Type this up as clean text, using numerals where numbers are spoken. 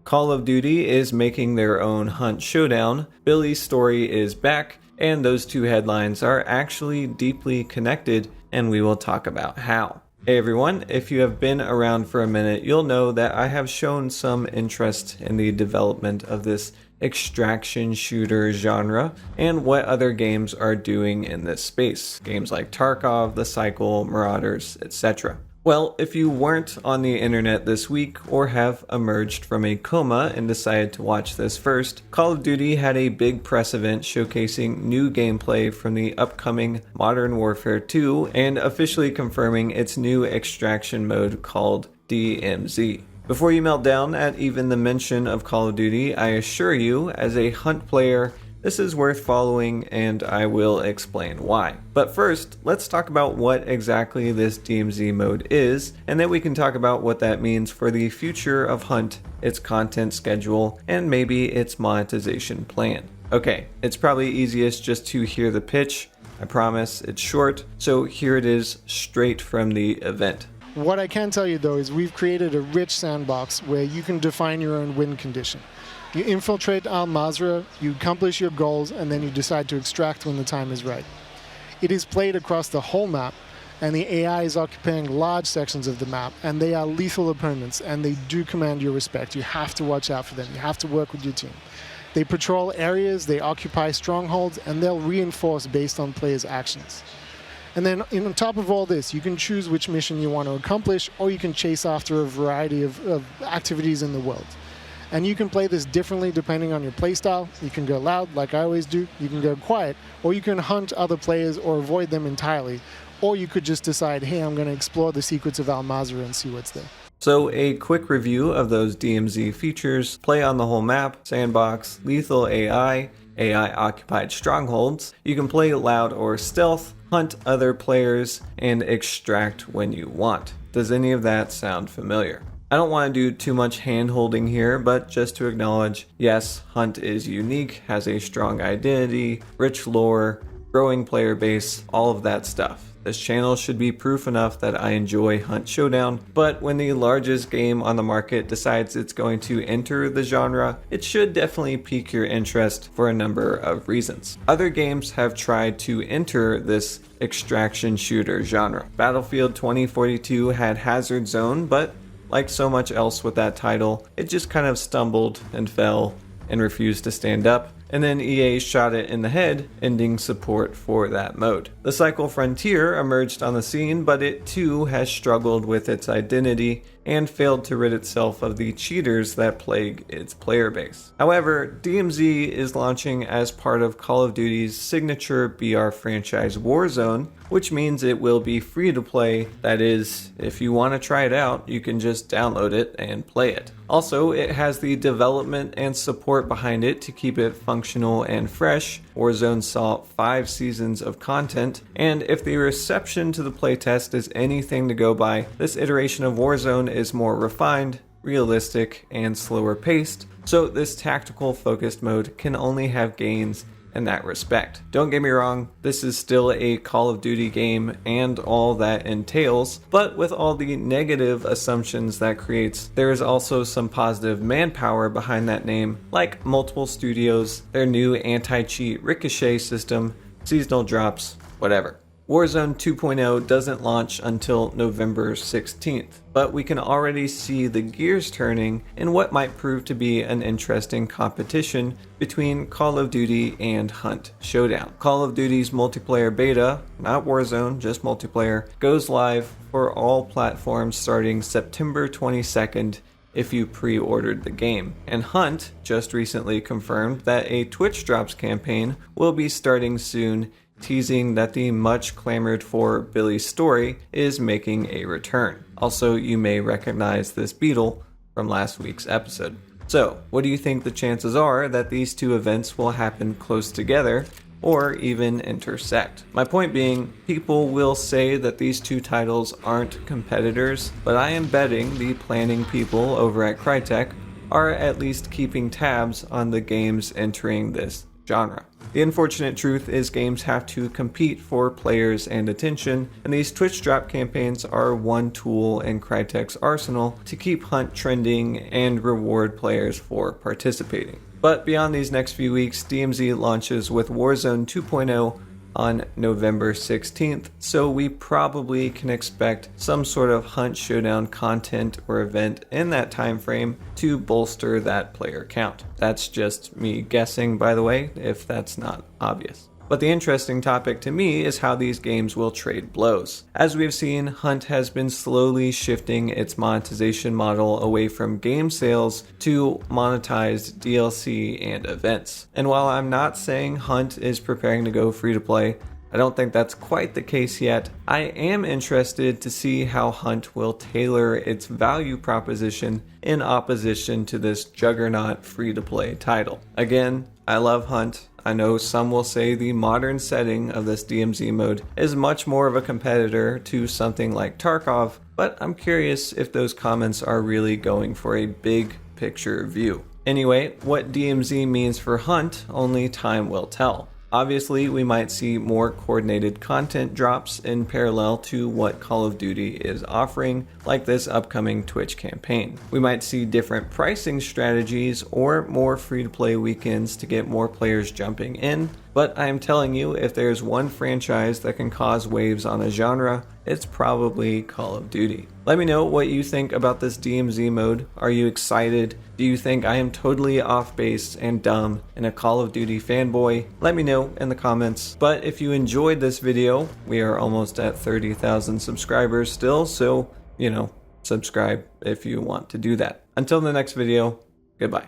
Call of Duty is making their own Hunt Showdown, Billy's story is back, and those two headlines are actually deeply connected, and we will talk about how. Hey everyone, if you have been around for a minute, you'll know that I have shown some interest in the development of this extraction shooter genre and what other games are doing in this space. Games like Tarkov, The Cycle, Marauders, etc. Well, if you weren't on the internet this week or have emerged from a coma and decided to watch this first, Call of Duty had a big press event showcasing new gameplay from the upcoming Modern Warfare 2 and officially confirming its new extraction mode called DMZ. Before you melt down at even the mention of Call of Duty, I assure you, as a Hunt player, this is worth following, and I will explain why. But first, let's talk about what exactly this DMZ mode is, and then we can talk about what that means for the future of Hunt, its content schedule, and maybe its monetization plan. Okay, it's probably easiest just to hear the pitch. I promise it's short, so here it is straight from the event. What I can tell you though is we've created a rich sandbox where you can define your own win condition. You infiltrate Al-Mazrah, you accomplish your goals, and then you decide to extract when the time is right. It is played across the whole map, and the AI is occupying large sections of the map, and they are lethal opponents, and they do command your respect. You have to watch out for them. You have to work with your team. They patrol areas, they occupy strongholds, and they'll reinforce based on players' actions. And then on top of all this, you can choose which mission you want to accomplish, or you can chase after a variety of activities in the world. And you can play this differently depending on your playstyle. You can go loud, like I always do. You can go quiet, or you can hunt other players or avoid them entirely. Or you could just decide, hey, I'm going to explore the secrets of Al-Mazrah and see what's there. So a quick review of those DMZ features: play on the whole map, sandbox, lethal AI, AI-occupied strongholds. You can play loud or stealth, hunt other players, and extract when you want. Does any of that sound familiar? I don't want to do too much hand-holding here, but just to acknowledge, yes, Hunt is unique, has a strong identity, rich lore, growing player base, all of that stuff. This channel should be proof enough that I enjoy Hunt Showdown, but when the largest game on the market decides it's going to enter the genre, it should definitely pique your interest for a number of reasons. Other games have tried to enter this extraction shooter genre. Battlefield 2042 had Hazard Zone, but like so much else with that title, it just kind of stumbled and fell and refused to stand up, and then EA shot it in the head, ending support for that mode. The Cycle Frontier emerged on the scene, but it too has struggled with its identity and failed to rid itself of the cheaters that plague its player base. However, DMZ is launching as part of Call of Duty's signature BR franchise Warzone, which means it will be free to play. That is, if you want to try it out, you can just download it and play it. Also, it has the development and support behind it to keep it functional and fresh. Warzone saw 5 seasons of content, and if the reception to the playtest is anything to go by, this iteration of Warzone is more refined, realistic, and slower paced, so this tactical focused mode can only have gains in that respect. Don't get me wrong, this is still a Call of Duty game and all that entails, but with all the negative assumptions that creates, there is also some positive manpower behind that name, like multiple studios, their new anti-cheat ricochet system, seasonal drops, whatever. Warzone 2.0 doesn't launch until November 16th, but we can already see the gears turning in what might prove to be an interesting competition between Call of Duty and Hunt Showdown. Call of Duty's multiplayer beta, not Warzone, just multiplayer, goes live for all platforms starting September 22nd if you pre-ordered the game. And Hunt just recently confirmed that a Twitch Drops campaign will be starting soon, teasing that the much clamored for Billy's story is making a return. Also, you may recognize this beetle from last week's episode. So, what do you think the chances are that these two events will happen close together or even intersect? My point being, people will say that these two titles aren't competitors, but I am betting the planning people over at Crytek are at least keeping tabs on the games entering this genre. The unfortunate truth is games have to compete for players and attention, and these Twitch drop campaigns are one tool in Crytek's arsenal to keep Hunt trending and reward players for participating. But beyond these next few weeks, DMZ launches with Warzone 2.0 on November 16th, so we probably can expect some sort of Hunt Showdown content or event in that time frame to bolster that player count. That's just me guessing, by the way, if that's not obvious. But the interesting topic to me is how these games will trade blows. As we've seen, Hunt has been slowly shifting its monetization model away from game sales to monetized DLC and events. And while I'm not saying Hunt is preparing to go free to play, I don't think that's quite the case yet. I am interested to see how Hunt will tailor its value proposition in opposition to this juggernaut free-to-play title. Again, I love Hunt. I know some will say the modern setting of this DMZ mode is much more of a competitor to something like Tarkov, but I'm curious if those comments are really going for a big picture view. Anyway, what DMZ means for Hunt, only time will tell. Obviously, we might see more coordinated content drops in parallel to what Call of Duty is offering, like this upcoming Twitch campaign. We might see different pricing strategies or more free-to-play weekends to get more players jumping in, but I am telling you, if there's one franchise that can cause waves on a genre, it's probably Call of Duty. Let me know what you think about this DMZ mode. Are you excited? Do you think I am totally off base and dumb and a Call of Duty fanboy? Let me know in the comments. But if you enjoyed this video, we are almost at 30,000 subscribers still, so, subscribe if you want to do that. Until the next video, goodbye.